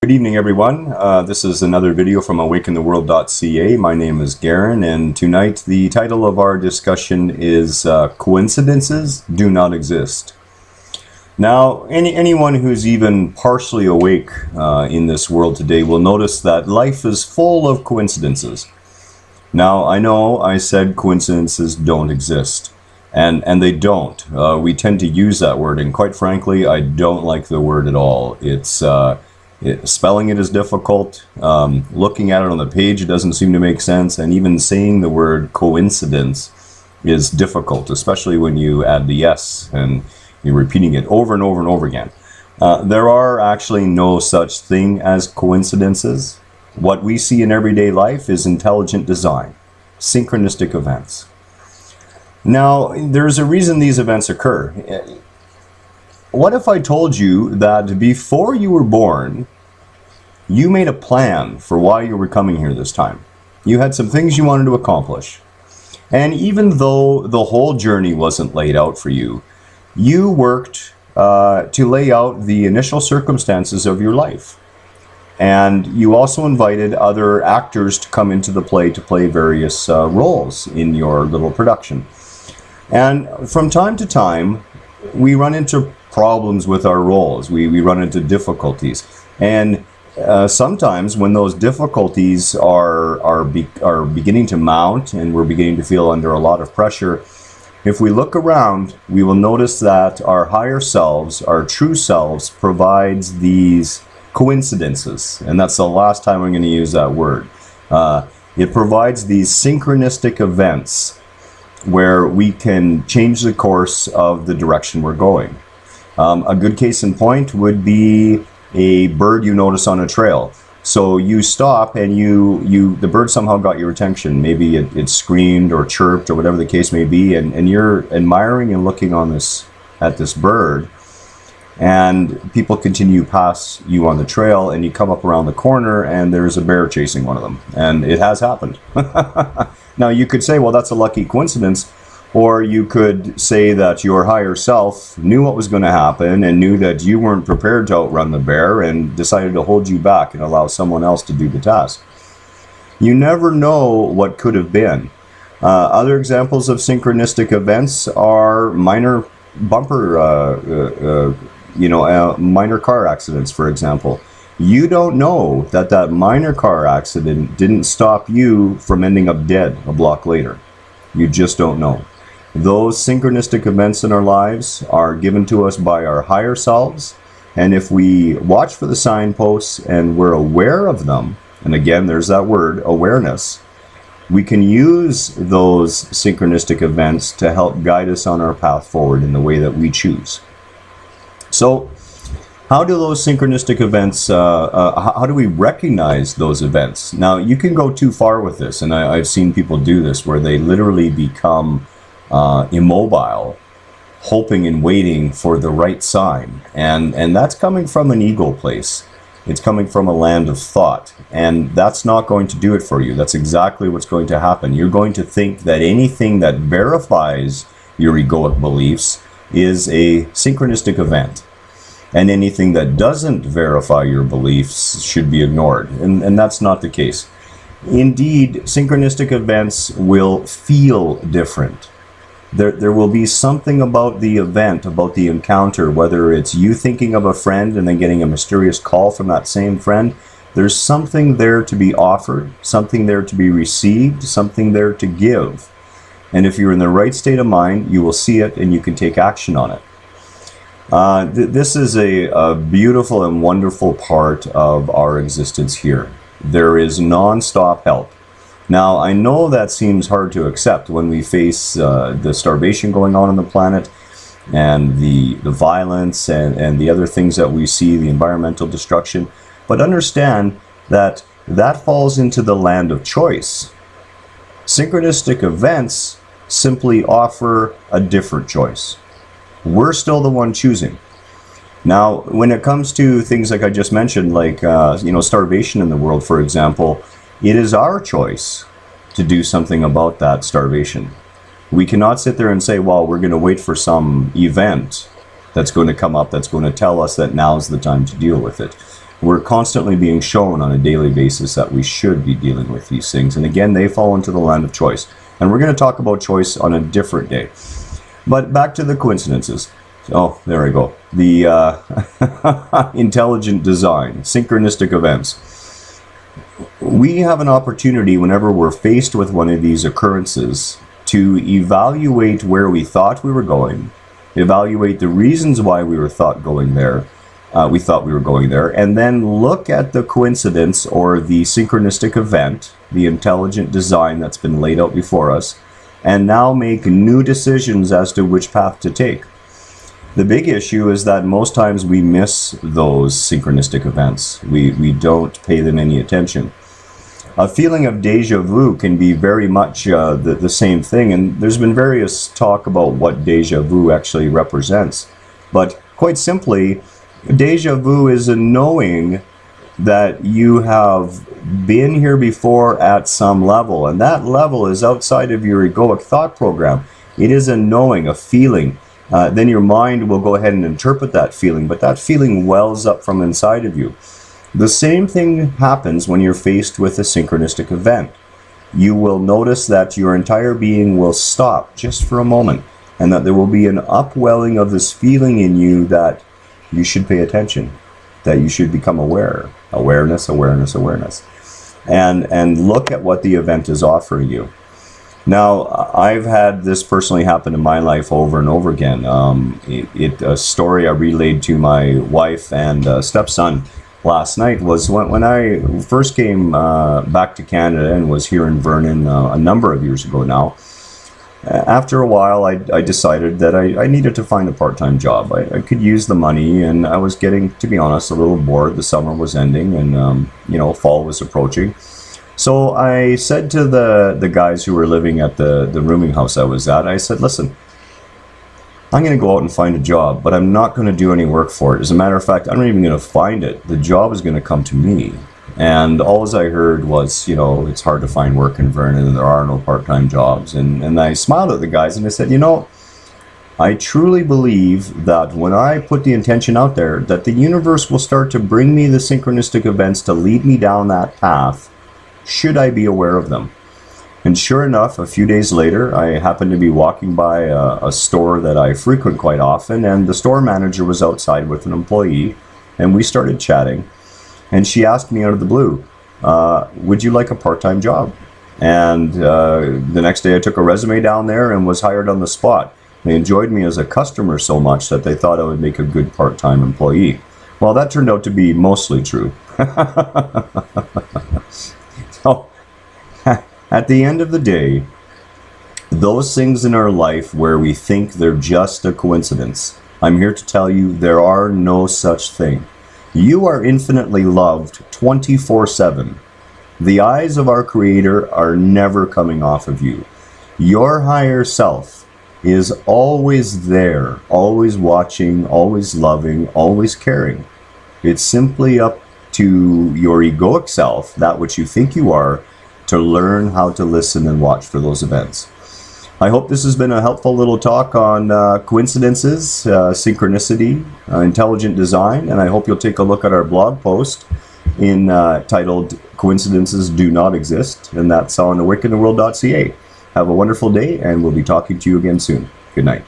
Good evening, everyone. This is another video from awakentheworld.ca. My name is Garen, and tonight the title of our discussion is Coincidences Do Not Exist. Now, anyone who's even partially awake in this world today will notice that life is full of coincidences. Now, I know I said coincidences don't exist, and they don't. We tend to use that word, and quite frankly, I don't like the word at all. Spelling it is difficult. Looking at it on the page, it doesn't seem to make sense, and even saying the word coincidence is difficult, especially when you add the S and you're repeating it over and over and over again. There are actually no such thing as coincidences. What we see in everyday life is intelligent design, synchronistic events. Now, there's a reason these events occur. What if I told you that before you were born, you made a plan for why you were coming here this time? You had some things you wanted to accomplish. And even though the whole journey wasn't laid out for you, you worked to lay out the initial circumstances of your life. And you also invited other actors to come into the play to play various roles in your little production. And from time to time, we run into problems with our roles. We run into difficulties. And sometimes when those difficulties are beginning to mount and we're beginning to feel under a lot of pressure, if we look around, we will notice that our higher selves, our true selves, provides these coincidences. And that's the last time I'm going to use that word. It provides these synchronistic events where we can change the course of the direction we're going. A good case in point would be a bird you notice on a trail. So you stop and the bird somehow got your attention. Maybe it screamed or chirped or whatever the case may be, and you're admiring and looking at this bird, and people continue past you on the trail, and you come up around the corner and there's a bear chasing one of them. And it has happened. Now you could say, well, that's a lucky coincidence. Or you could say that your higher self knew what was going to happen and knew that you weren't prepared to outrun the bear and decided to hold you back and allow someone else to do the task. You never know what could have been. Other examples of synchronistic events are minor minor car accidents, for example. You don't know that minor car accident didn't stop you from ending up dead a block later. You just don't know. Those synchronistic events in our lives are given to us by our higher selves, and if we watch for the signposts and we're aware of them, and again there's that word, awareness, we can use those synchronistic events to help guide us on our path forward in the way that we choose. So how do those synchronistic events, how do we recognize those events? Now, you can go too far with this, and I've seen people do this, where they literally become immobile, hoping and waiting for the right sign. And that's coming from an ego place. It's coming from a land of thought, and that's not going to do it for you. That's exactly what's going to happen. You're going to think that anything that verifies your egoic beliefs is a synchronistic event. And anything that doesn't verify your beliefs should be ignored. And that's not the case. Indeed, synchronistic events will feel different. There will be something about the event, about the encounter, whether it's you thinking of a friend and then getting a mysterious call from that same friend. There's something there to be offered, something there to be received, something there to give. And if you're in the right state of mind, you will see it and you can take action on it. This is a beautiful and wonderful part of our existence here. There is non-stop help. Now, I know that seems hard to accept when we face the starvation going on the planet and the violence and the other things that we see, the environmental destruction. But understand that that falls into the land of choice. Synchronistic events simply offer a different choice. We're still the one choosing. Now, when it comes to things like I just mentioned, like starvation in the world, for example, it is our choice to do something about that starvation. We cannot sit there and say, well, we're going to wait for some event that's going to come up that's going to tell us that now's the time to deal with it. We're constantly being shown on a daily basis that we should be dealing with these things. And again, they fall into the land of choice. And we're going to talk about choice on a different day. But back to the coincidences. Oh, there we go. The intelligent design, synchronistic events. We have an opportunity whenever we're faced with one of these occurrences to evaluate where we thought we were going, evaluate the reasons why we thought we were going there, and then look at the coincidence or the synchronistic event, the intelligent design that's been laid out before us, and now make new decisions as to which path to take. The big issue is that most times we miss those synchronistic events. We don't pay them any attention. A feeling of deja vu can be very much the same thing, and there's been various talk about what deja vu actually represents. But quite simply, deja vu is a knowing that you have been here before at some level, and that level is outside of your egoic thought program. It is a knowing, a feeling. Then your mind will go ahead and interpret that feeling, but that feeling wells up from inside of you. The same thing happens when you're faced with a synchronistic event. You will notice that your entire being will stop just for a moment, and that there will be an upwelling of this feeling in you that you should pay attention, that you should become aware. Awareness, awareness, awareness. And look at what the event is offering you. Now, I've had this personally happen in my life over and over again. A story I relayed to my wife and stepson last night was when I first came back to Canada and was here in Vernon a number of years ago now. After a while, I decided that I needed to find a part-time job. I could use the money, and I was getting, to be honest, a little bored. The summer was ending, and fall was approaching. So I said to the guys who were living at the rooming house I was at, I said, listen, I'm going to go out and find a job, but I'm not going to do any work for it. As a matter of fact, I'm not even going to find it. The job is going to come to me. And all I heard was, it's hard to find work in Vernon and there are no part-time jobs. And I smiled at the guys and I said, I truly believe that when I put the intention out there, that the universe will start to bring me the synchronistic events to lead me down that path, should I be aware of them. And sure enough, a few days later, I happened to be walking by a store that I frequent quite often, and the store manager was outside with an employee, and we started chatting. And she asked me out of the blue, would you like a part-time job? And the next day I took a resume down there and was hired on the spot. They enjoyed me as a customer so much that they thought I would make a good part-time employee. Well, that turned out to be mostly true. So, at the end of the day, those things in our life where we think they're just a coincidence, I'm here to tell you there are no such thing. You are infinitely loved 24/7. The eyes of our Creator are never coming off of you. Your higher self is always there, always watching, always loving, always caring. It's simply up to your egoic self, that which you think you are, to learn how to listen and watch for those events. I hope this has been a helpful little talk on coincidences, synchronicity, intelligent design, and I hope you'll take a look at our blog post titled Coincidences Do Not Exist, and that's on awakentheworld.ca. Have a wonderful day, and we'll be talking to you again soon. Good night.